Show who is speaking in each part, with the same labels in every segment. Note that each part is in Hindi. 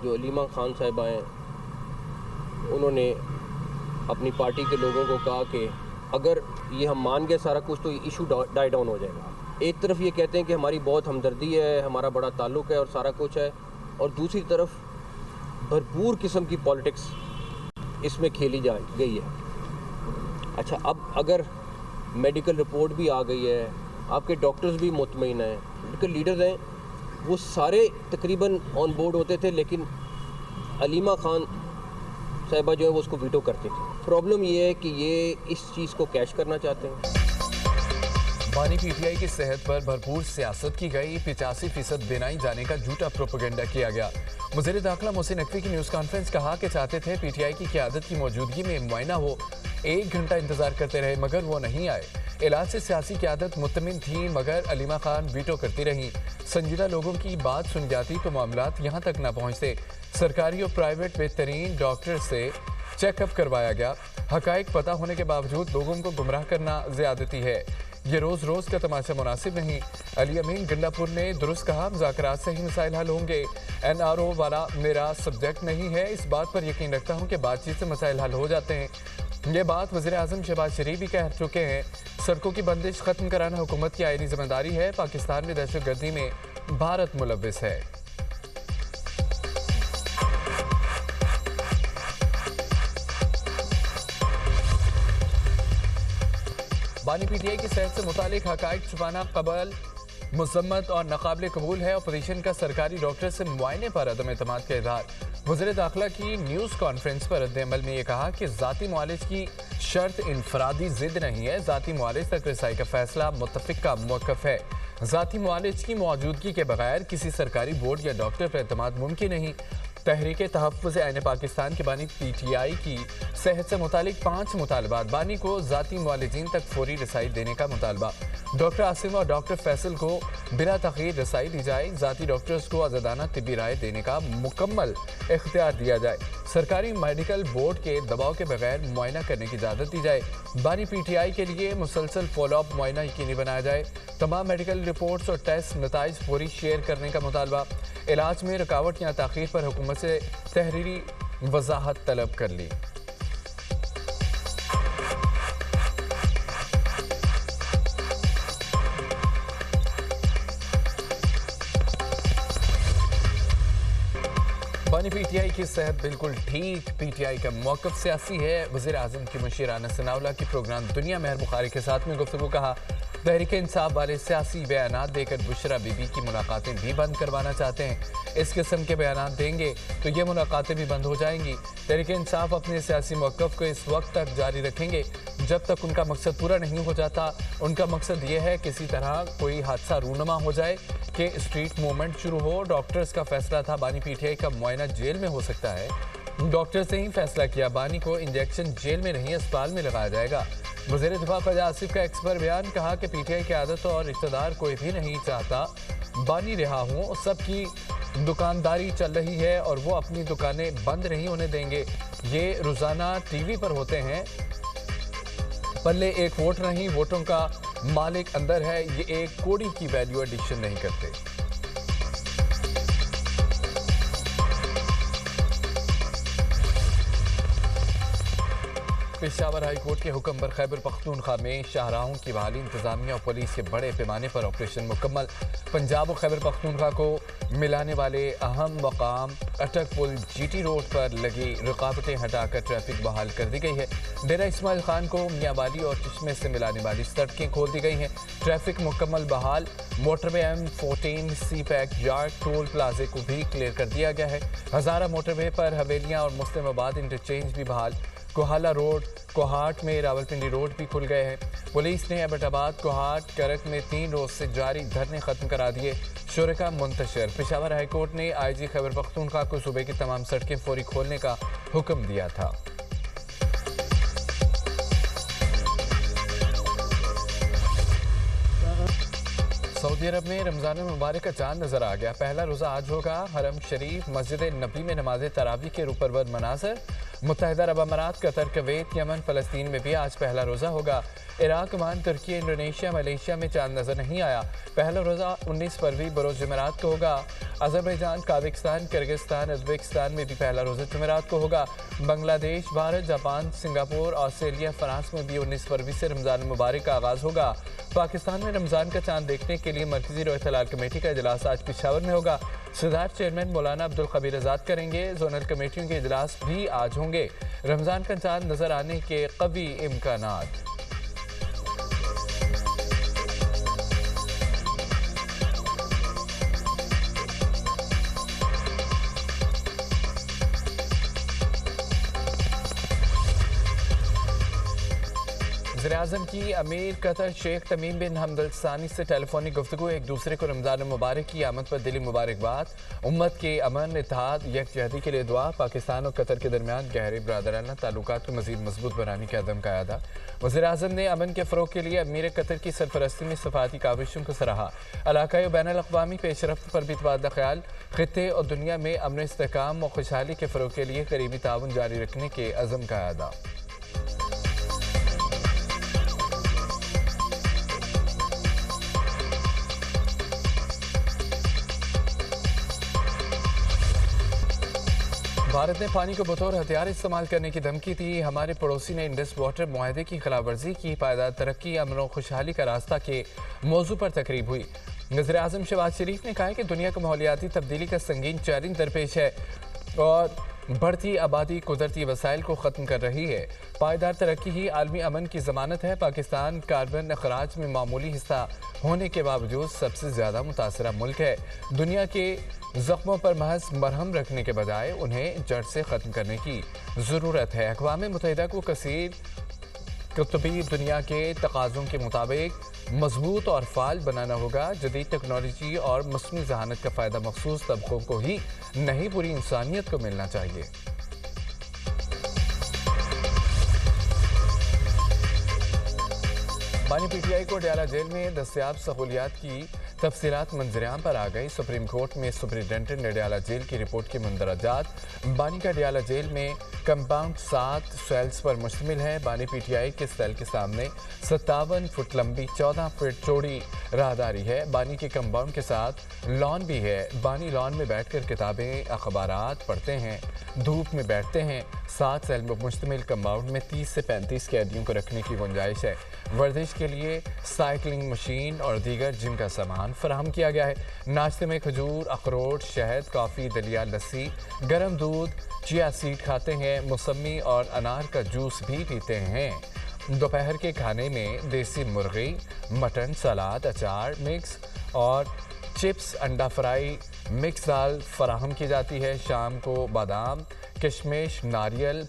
Speaker 1: जो अलीमा खान साहिबा हैं, उन्होंने अपनी पार्टी के लोगों को कहा कि अगर ये हम मान गए सारा कुछ तो इशू डाई डाउन हो जाएगा। एक तरफ ये कहते हैं कि हमारी बहुत हमदर्दी है, हमारा बड़ा ताल्लुक़ है और सारा कुछ है, और दूसरी तरफ भरपूर किस्म की पॉलिटिक्स इसमें खेली जा गई है। अच्छा, अब अगर मेडिकल रिपोर्ट भी आ गई है, आपके डॉक्टर्स भी मुतमईन हैं, मेडिकल लीडर्स हैं, वो सारे तकरीबन ऑन बोर्ड होते थे, लेकिन अलीमा खान साहिबा जो है वो उसको वीटो करते थे। प्रॉब्लम ये है कि ये इस चीज़ को कैश करना चाहते हैं।
Speaker 2: बानी पीटीआई की सेहत पर भरपूर सियासत की गई, 85% बिनाई जाने का झूठा प्रोपेगेंडा किया गया। वज़ीर दाखिला मोहसिन नकवी की न्यूज़ कॉन्फ्रेंस कहा कि चाहते थे पीटीआई की क़यादत की मौजूदगी में मुआयना हो, 1 घंटा इंतजार करते रहे मगर वो नहीं आए। इलाज से सियासी क़यादत मुतमिन थी मगर अलीमा खान वीटो करती रहीं। संजीदा लोगों की बात सुन जाती तो मामलात यहाँ तक न पहुँचते। सरकारी और प्राइवेट बेहतरीन डॉक्टर से चेकअप करवाया गया। हकाइक पता होने के बावजूद लोगों को गुमराह करना ज़्यादती है। ये रोज़ रोज़ का तमाशा मुनासिब नहीं। अली अमीन गंडापुर ने दुरुस्त कहा, मुज़ाकरात से ही मसाइल हल होंगे। NRO वाला मेरा सब्जेक्ट नहीं है, इस बात पर यकीन रखता हूँ कि बातचीत से मसाइल हल हो जाते हैं। ये बात वज़ीर आज़म शहबाज शरीफ भी कह चुके हैं। सड़कों की बंदिश ख़त्म कराना हुकूमत की आईनी जिम्मेदारी है। पाकिस्तान में दहशतगर्दी में भारत मुलव्विस है। बानी पीटीआई की सेहत से मुतालिक हकाइक छुपाना कबल मुज़म्मत और नाकाबिल कबूल है। अपोजिशन का सरकारी डॉक्टर से मुआयने पर अदम एतमाद का इजहार। वज़ीर दाखिला की न्यूज़ कॉन्फ्रेंस पर रद्द-ए-अमल में ये कहा कि ज़ाती मुआलिज की शर्त इनफरादी जिद नहीं है। ज़ाती मुआलिज तक रसाई का फैसला मुत्तफ़िक का मौक़िफ़ है। ज़ाती मुआलिज की मौजूदगी के बगैर किसी सरकारी बोर्ड या डॉक्टर पर एतमाद मुमकिन नहीं। तहरीक तहफ़्फ़ुज़ आईन पाकिस्तान की बानी पीटीआई की सेहत से मुतालिक 5 मुतालबात। बानी को ज़ाती मुआलिजीन तक फौरी रसाई देने का मुतालबा। डॉक्टर आसिम और डॉक्टर फैसल को बिला तख़यीर रसाई दी जाए। ज़ाती डॉक्टर्स को आज़ादाना तिब्बी राय देने का मुकम्मल इख्तियार दिया जाए। सरकारी मेडिकल बोर्ड के दबाव के बगैर मुआयना करने की इजाज़त दी जाए। बानी पीटीआई के लिए मुसलसल फॉलोअप मुआयना यकीनी बनाया जाए। तमाम मेडिकल रिपोर्ट्स और टेस्ट नताइज फौरी शेयर करने का मुतालबा। इलाज में रुकावट या ताख़ीर पर हुकूमत से तहरीरी वजाहत तलब कर ली। बानी पीटीआई की सेहत बिल्कुल ठीक। पीटीआई का मौक़िफ़ सियासी है। वज़ीर आज़म की मुशीर आना सनाउल्लाह की प्रोग्राम दुनिया मेहर बुखारी के साथ में गुफ्तगू। कहा, तहरीक इंसाफ वाले सियासी बयानात देकर बुशरा बीबी की मुलाकातें भी बंद करवाना चाहते हैं। इस किस्म के बयानात देंगे तो ये मुलाकातें भी बंद हो जाएंगी। तहरीक इंसाफ अपने सियासी मौक़िफ़ को इस वक्त तक जारी रखेंगे जब तक उनका मकसद पूरा नहीं हो जाता। उनका मकसद ये है किसी तरह कोई हादसा रूनुमा हो जाए कि स्ट्रीट मूवमेंट शुरू हो। डॉक्टर्स का फैसला था बानी पीटीआई का मुआयना जेल में हो सकता है। डॉक्टर्स ने ही फैसला किया, बानी को इंजेक्शन जेल में नहीं अस्पताल में लगाया जाएगा। वज़ीर दिफा ख्वाजा आसिफ का एक्सपर बयान। कहा कि पीटीआई की आदत और इक़्तिदार कोई भी नहीं चाहता बानी रिहा हों। सबकी दुकानदारी चल रही है और वो अपनी दुकानें बंद नहीं होने देंगे। ये रोज़ाना टीवी पर होते हैं। पल्ले एक वोट नहीं, वोटों का मालिक अंदर है। ये एक कोड़ी की वैल्यू एडिशन नहीं करते। पेशावर हाई कोर्ट के हुक्म पर खैबर पख्तूनख्वा में शाहराहों की बहाली। इंतजामिया और पुलिस के बड़े पैमाने पर ऑपरेशन मुकम्मल। पंजाब और खैबर पख्तूनख्वा को मिलाने वाले अहम मकाम अटक पुल GT रोड पर लगी रुकावटें हटाकर ट्रैफिक बहाल कर दी गई है। डेरा इस्माइल खान को मियांवाली और चश्मे से मिलाने वाली सड़कें खोल दी गई हैं। ट्रैफिक मुकम्मल बहाल। Motorway M14 CPAC yard toll प्लाजे को भी क्लियर कर दिया गया है। हज़ारा मोटरवे पर हवेलियाँ और मुस्लिमाबाद इंटरचेंज भी बहाल। कोहाला रोड, कोहाट में रावलपिंडी रोड भी खुल गए हैं। पुलिस ने एबटाबाद, कोहाट, करक में 3 रोज से जारी धरने खत्म करा दिए। शुरका मुंतशिर। पेशावर हाईकोर्ट ने IG खैबर पख्तूनख्वा को सूबे की तमाम सड़कें फौरी खोलने का हुक्म दिया था। सऊदी अरब में रमज़ान मुबारक का चांद नजर आ गया। पहला रोज़ा आज होगा। हरम शरीफ, मस्जिद नबी में नमाज तरावी के रूपरवर मनाज़र। मुत्तहिदा अरब अमारात, कतर, कुवैत, यमन, फ़लस्तीन में भी आज पहला रोज़ा होगा। इराक, ओमान, तुर्की, इंडोनेशिया, मलेशिया में चांद नजर नहीं आया। पहला रोज़ा 19 फरवरी बरोज़ जुमेरात को होगा। अज़रबैजान, काज़ाकिस्तान, किर्गिस्तान, उज़्बेकिस्तान में भी पहला रोज़ा जुमेरात को होगा। Bangladesh, Bharat, Japan, Singapore, Australia, France में भी 19 फरवरी से रमज़ान मुबारक का आगाज़ होगा। पाकिस्तान में रमज़ान का चांद देखने के लिए मरकज़ी रोयत हिलाल कमेटी का इजलास आज पेशावर में होगा। सदार चेयरमैन मौलाना अब्दुल खबीर आज़ाद करेंगे। जोनल कमेटियों के इजलास भी आज होंगे। रमज़ान का चांद नजर आने के कवी इम्कानात। वज़ीर-ए-आज़म की अमीर कतर शेख तमीम बिन हमद अल सानी से टेलीफोनिक गुफ्तगू, एक दूसरे को रमज़ान मुबारक की आमद पर दिली मुबारकबाद, उम्मत के अमन, इत्तेहाद, यकजहती के लिए दुआ, पाकिस्तान और कतर के दरमियान गहरे बरादराना ताल्लुकात को मज़ीद मजबूत बनाने के अज़म का अदा। वज़ीर-ए-आज़म ने अमन के फ़रोग़ के लिए अमीर कतर की सरपरस्ती में सफ़ारती काविशों को सराहा। इलाक़ाई और बैनुल-अक़वामी पेशरफ्त पर भी तबादला ख़याल, ख़ित्ते और दुनिया में अमन, इस्तेहकाम और खुशहाली के फ़रोग़ के लिए करीबी ताउन जारी रखने के अज़म का अदा। भारत ने पानी को बतौर हथियार इस्तेमाल करने की धमकी दी। हमारे पड़ोसी ने इंडस वाटर मुआहदे की खिलाफवर्जी की। पायदार तरक्की, अमन और खुशहाली का रास्ता के मौजू पर तकरीब हुई। वज़ीर-ए-आज़म शहबाज शरीफ ने कहा है कि दुनिया को माहौलियाती तब्दीली का संगीन चैलेंज दरपेश है और बढ़ती आबादी कुदरती वसाइल को ख़त्म कर रही है। पायदार तरक्की ही आलमी अमन की ज़मानत है। पाकिस्तान कार्बन अखराज में मामूली हिस्सा होने के बावजूद सबसे ज़्यादा मुतासरा मुल्क है। दुनिया के ज़ख्मों पर महज मरहम रखने के बजाय उन्हें जड़ से ख़त्म करने की ज़रूरत है। अक़वाम मुत्तहिदा को कसीर कुतुबी दुनिया के तकाज़ों के मुताबिक मजबूत और फ़ाल बनाना होगा। जदीद टेक्नोलॉजी और मस्नूई ज़हानत का फ़ायदा मखसूस तबकों को ही नहीं, पूरी इंसानियत को मिलना चाहिए। बानी पीटीआई को अडयाला जेल में दस्तयाब सहूलियात की तफसीलात मंजरेआम पर आ गई। सुप्रीम कोर्ट में सुपरिटेंडेंट ने अडयाला जेल की रिपोर्ट के मंदरजात। बानी का अडयाला जेल में कंपाउंड 7 सेल्स पर मुश्तमिल है। बानी पीटीआई के सेल के सामने 57 फुट लंबी 14 फुट चौड़ी राहदारी है। बानी के कंपाउंड के साथ लॉन भी है। बानी लॉन में बैठकर किताबें, अखबारात पढ़ते हैं, धूप में बैठते हैं। 7 सेल में मुश्तमिल कंपाउंड में 30 से 35 कैदियों को रखने की गुंजाइश है। वर्जिश के लिए साइकिलिंग मशीन और दीगर जिम का सामान फराहम किया गया है। नाश्ते में खजूर, अखरोट, शहद, कॉफ़ी, दलिया, लस्सी, गर्म दूध, चिया सीड खाते हैं। मौसमी और अनार का जूस भी पीते हैं। दोपहर के खाने में देसी मुर्गी, मटन, सलाद, अचार मिक्स और चिप्स, अंडा फ्राई, मिक्स दाल फराहम की जाती है। शाम को बादाम, किशमिश, नारियल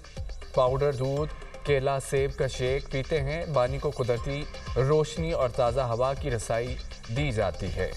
Speaker 2: पाउडर, दूध, केला, सेब का शेक पीते हैं। बानी को कुदरती रोशनी और ताज़ा हवा की रसाई दी जाती है।